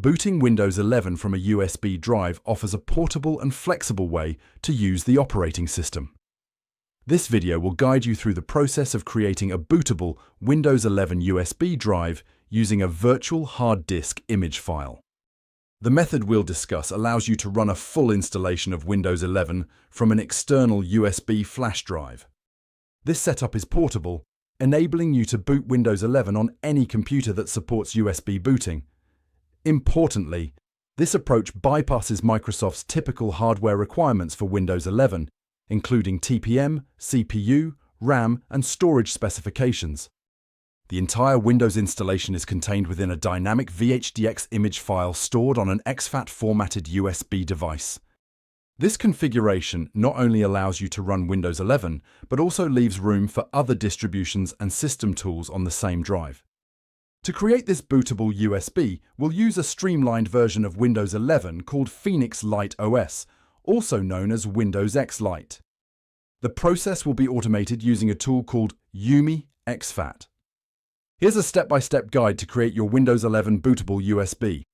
Booting Windows 11 from a USB drive offers a portable and flexible way to use the operating system. This video will guide you through the process of creating a bootable Windows 11 USB drive using a virtual hard disk image file. The method we'll discuss allows you to run a full installation of Windows 11 from an external USB flash drive. This setup is portable, enabling you to boot Windows 11 on any computer that supports USB booting. Importantly, this approach bypasses Microsoft's typical hardware requirements for Windows 11, including TPM, CPU, RAM, and storage specifications. The entire Windows installation is contained within a dynamic VHDx image file stored on an exFAT-formatted USB device. This configuration not only allows you to run Windows 11, but also leaves room for other distributions and system tools on the same drive. To create this bootable USB, we'll use a streamlined version of Windows 11 called Phoenix Lite OS, also known as Windows X Lite. The process will be automated using a tool called YuMi exFAT. Here's a step-by-step guide to create your Windows 11 bootable USB.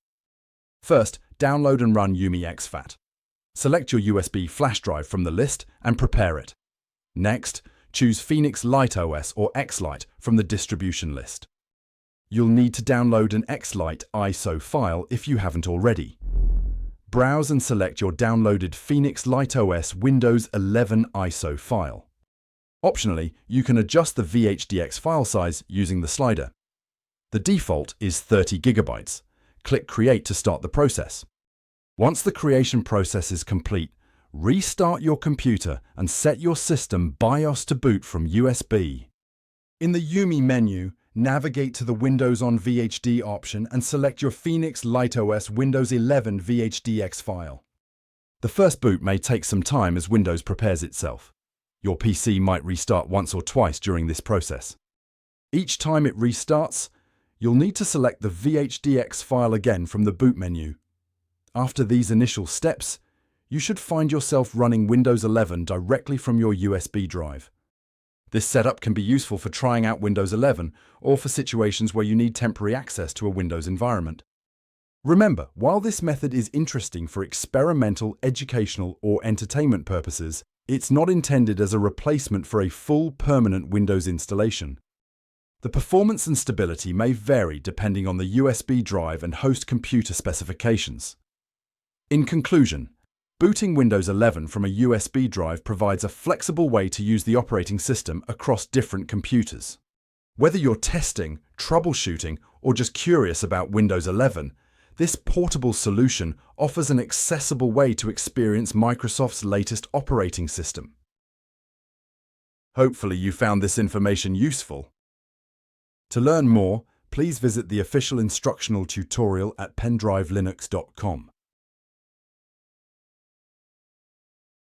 First, download and run YuMi exFAT. Select your USB flash drive from the list and prepare it. Next, choose Phoenix Lite OS or X Lite from the distribution list. You'll need to download an X Lite ISO file if you haven't already. Browse and select your downloaded Phoenix Lite OS Windows 11 ISO file. Optionally, you can adjust the VHDx file size using the slider. The default is 30 GB. Click Create to start the process. Once the creation process is complete, restart your computer and set your system BIOS to boot from USB. In the YuMi menu, navigate to the Windows on VHD option and select your Phoenix Lite OS Windows 11 VHDx file. The first boot may take some time as Windows prepares itself. Your PC might restart once or twice during this process. Each time it restarts, you'll need to select the VHDx file again from the boot menu. After these initial steps, you should find yourself running Windows 11 directly from your USB drive. This setup can be useful for trying out Windows 11 or for situations where you need temporary access to a Windows environment. Remember, while this method is interesting for experimental, educational, or entertainment purposes, it's not intended as a replacement for a full permanent Windows installation. The performance and stability may vary depending on the USB drive and host computer specifications. In conclusion, booting Windows 11 from a USB drive provides a flexible way to use the operating system across different computers. Whether you're testing, troubleshooting, or just curious about Windows 11, this portable solution offers an accessible way to experience Microsoft's latest operating system. Hopefully you found this information useful. To learn more, please visit the official instructional tutorial at PendriveLinux.com.